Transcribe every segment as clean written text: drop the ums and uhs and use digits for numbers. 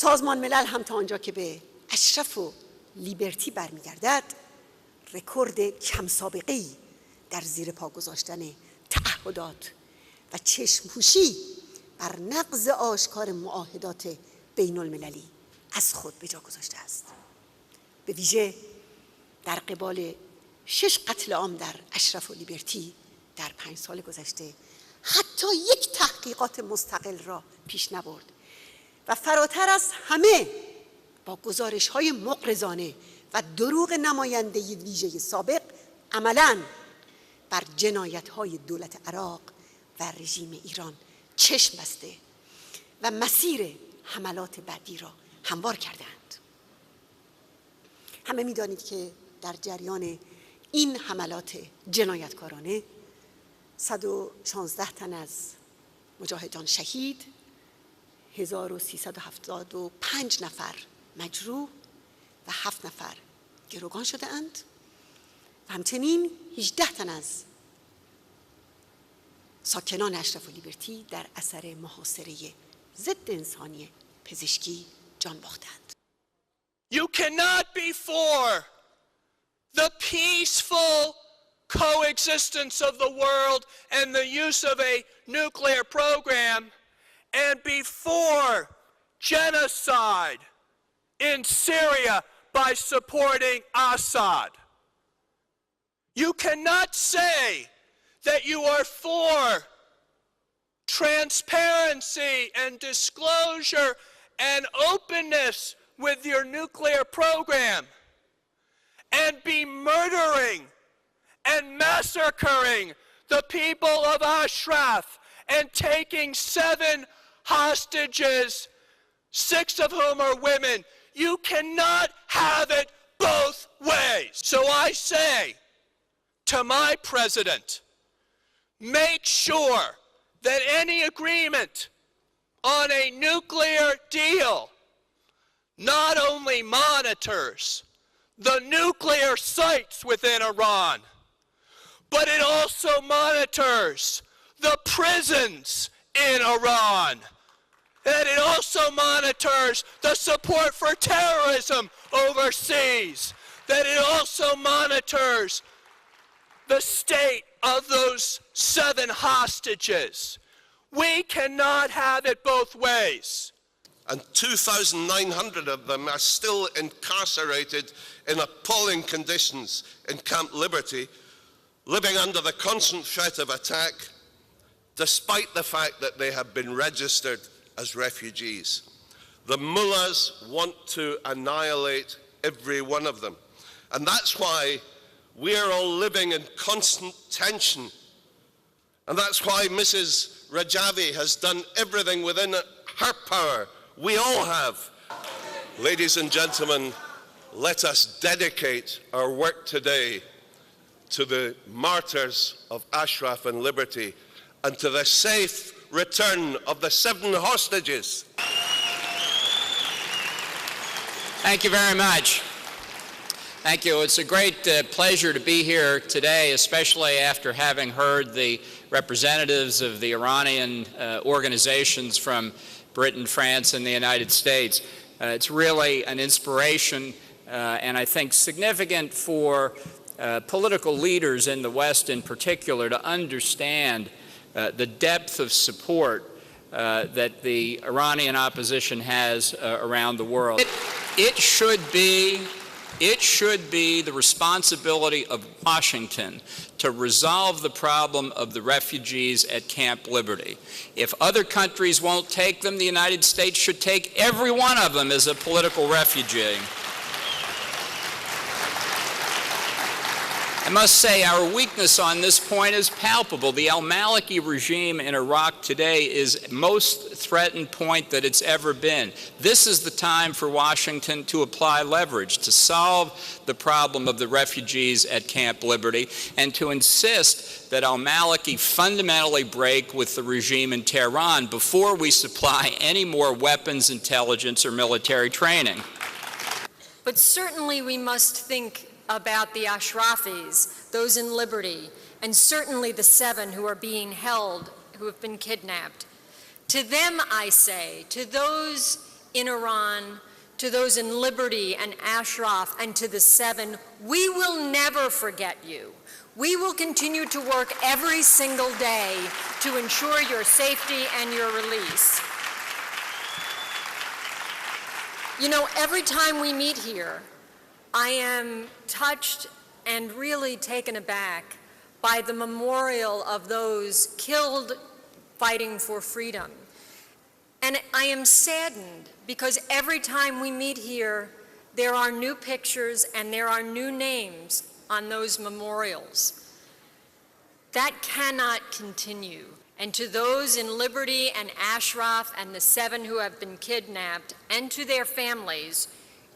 سازمان ملل هم تا آنجا که به اشرف و لیبرتی برمیگردد رکورد کم سابقه‌ای در زیر پا گذاشتن تعهدات و چشم‌پوشی بر نقض آشکار معاهدات بین المللی از خود به جا گذاشته است. به ویژه در قبال 6 قتل عام در اشرف و لیبرتی در 5 سال گذشته حتی یک تحقیقات مستقل را پیش نبرد و فراتر از همه با گزارش‌های مغرضانه و دروغ نماینده ویژه سابق عملاً بر جنایت‌های دولت عراق و رژیم ایران چشم بسته و مسیر حملات بعدی را هموار کردند. همه می‌دانید که در جریان این حملات جنایتکارانه 116 تن از مجاهدان شهید، 1375 نفر مجروح و 7 نفر گروگان شده اند و همچنین 18 تن از ساکنان اشرف و لیبرتی در اثر محاصره ضد انسانی پزشکی جان باختند. You cannot be for the peaceful coexistence of the world and the use of a nuclear program and be for genocide in Syria by supporting Assad. You cannot say that you are for transparency and disclosure and openness with your nuclear program and be murdering and massacring the people of Ashraf and taking 7 hostages, 6 of whom are women. You cannot have it both ways. So I say to my president, make sure that any agreement on a nuclear deal not only monitors the nuclear sites within Iran, but it also monitors the prisons in Iran. And it also monitors the support for terrorism overseas. That it also monitors the state of those 7 hostages. We cannot have it both ways. And 2,900 of them are still incarcerated in appalling conditions in Camp Liberty, living under the constant threat of attack, despite the fact that they have been registered as refugees. The mullahs want to annihilate every one of them. And that's why we are all living in constant tension. And that's why Mrs. Rajavi has done everything within her power. We all have. Ladies and gentlemen, let us dedicate our work today to the martyrs of Ashraf and Liberty and to the safe return of the 7 hostages. Thank you very much. Thank you. It's a great pleasure to be here today, especially after having heard the representatives of the Iranian organizations from Britain, France, and the United States. It's really an inspiration and I think significant for political leaders in the West in particular to understand the depth of support that the Iranian opposition has around the world. It should be the responsibility of Washington to resolve the problem of the refugees at Camp Liberty. If other countries won't take them, the United States should take every one of them as a political refugee. I must say our weakness on this point is palpable. The al-Maliki regime in Iraq today is most threatened point that it's ever been. This is the time for Washington to apply leverage, to solve the problem of the refugees at Camp Liberty, and to insist that al-Maliki fundamentally break with the regime in Tehran before we supply any more weapons, intelligence, or military training. But certainly we must think about the Ashrafis, those in Liberty, and certainly the 7 who are being held, who have been kidnapped. To them, I say, to those in Iran, to those in Liberty and Ashraf, and to the 7, we will never forget you. We will continue to work every single day to ensure your safety and your release. You know, every time we meet here, I am touched and really taken aback by the memorial of those killed fighting for freedom. And I am saddened because every time we meet here, there are new pictures and there are new names on those memorials. That cannot continue. And to those in Liberty and Ashraf and the 7 who have been kidnapped, and to their families,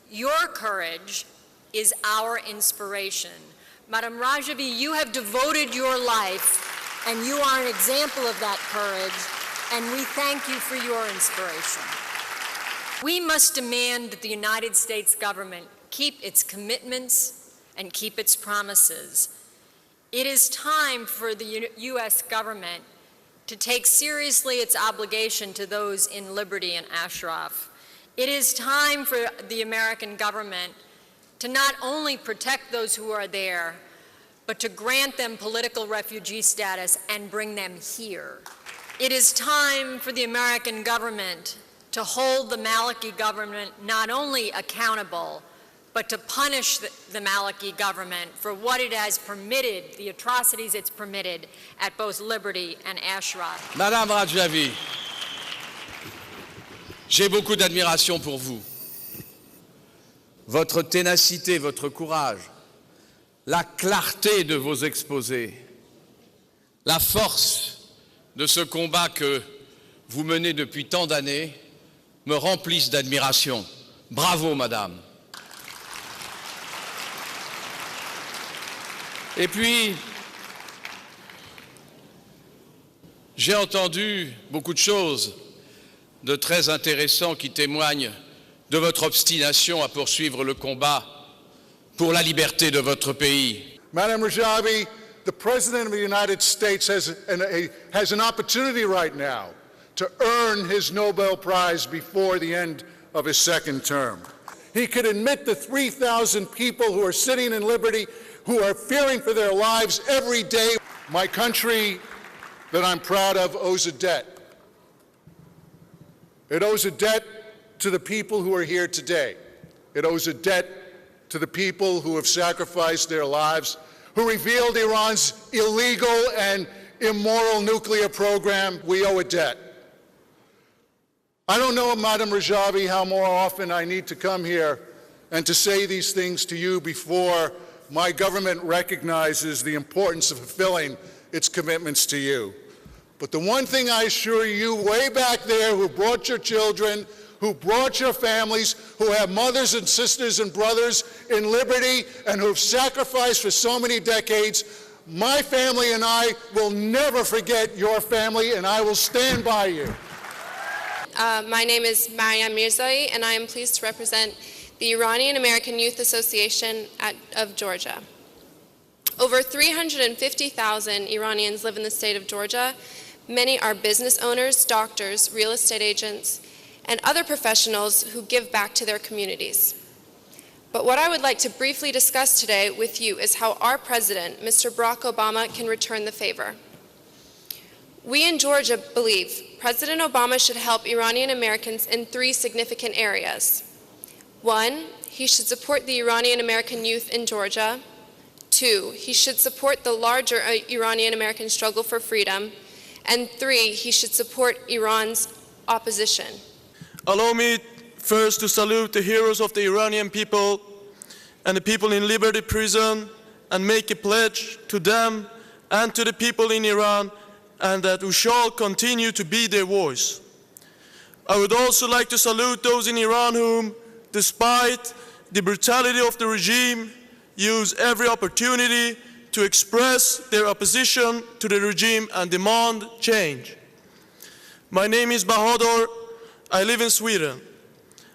your courage is our inspiration. Maryam Rajavi, you have devoted your life, and you are an example of that courage, and we thank you for your inspiration. We must demand that the United States government keep its commitments and keep its promises. It is time for the U.S. government to take seriously its obligation to those in Liberty and Ashraf. It is time for the American government to not only protect those who are there, but to grant them political refugee status and bring them here. It is time for the American government to hold the Maliki government not only accountable, but to punish the Maliki government for what it has permitted, the atrocities it's permitted at both Liberty and Ashraf. Madame Rajavi, j'ai beaucoup d'admiration pour vous. Votre ténacité, votre courage, la clarté de vos exposés, la force de ce combat que vous menez depuis tant d'années me remplissent d'admiration. Bravo, madame. Et puis, j'ai entendu beaucoup de choses de très intéressants qui témoignent de votre obstination à poursuivre le combat pour la liberté de votre pays. Maryam Rajavi, the President of the United States has an opportunity right now to earn his Nobel Prize before the end of his second term. He could admit the 3,000 people who are sitting in Liberty who are fearing for their lives every day. My country that I'm proud of owes a debt. It owes a debt to the people who are here today. It owes a debt to the people who have sacrificed their lives, who revealed Iran's illegal and immoral nuclear program. We owe a debt. I don't know, Madam Rajavi, how more often I need to come here and to say these things to you before my government recognizes the importance of fulfilling its commitments to you. But the one thing I assure you, way back there, who brought your children, who brought your families, who have mothers and sisters and brothers in Liberty, and who have sacrificed for so many decades, my family and I will never forget your family, and I will stand by you. My name is Maryam Rajavi, and I am pleased to represent the Iranian American Youth Association of Georgia. Over 350,000 Iranians live in the state of Georgia. Many are business owners, doctors, real estate agents, and other professionals who give back to their communities. But what I would like to briefly discuss today with you is how our president, Mr. Barack Obama, can return the favor. We in Georgia believe President Obama should help Iranian Americans in 3 significant areas. 1, he should support the Iranian American youth in Georgia. 2, he should support the larger Iranian American struggle for freedom. And 3, he should support Iran's opposition. Allow me first to salute the heroes of the Iranian people and the people in Liberty Prison, and make a pledge to them and to the people in Iran, and that we shall continue to be their voice. I would also like to salute those in Iran whom, despite the brutality of the regime, use every opportunity to express their opposition to the regime and demand change. My name is Bahadur. I live in Sweden.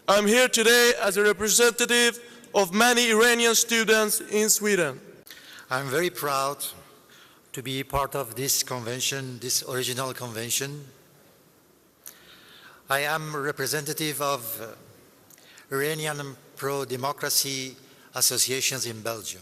I'm here today as a representative of many Iranian students in Sweden. I'm very proud to be part of this convention, this original convention. I am a representative of Iranian pro-democracy associations in Belgium.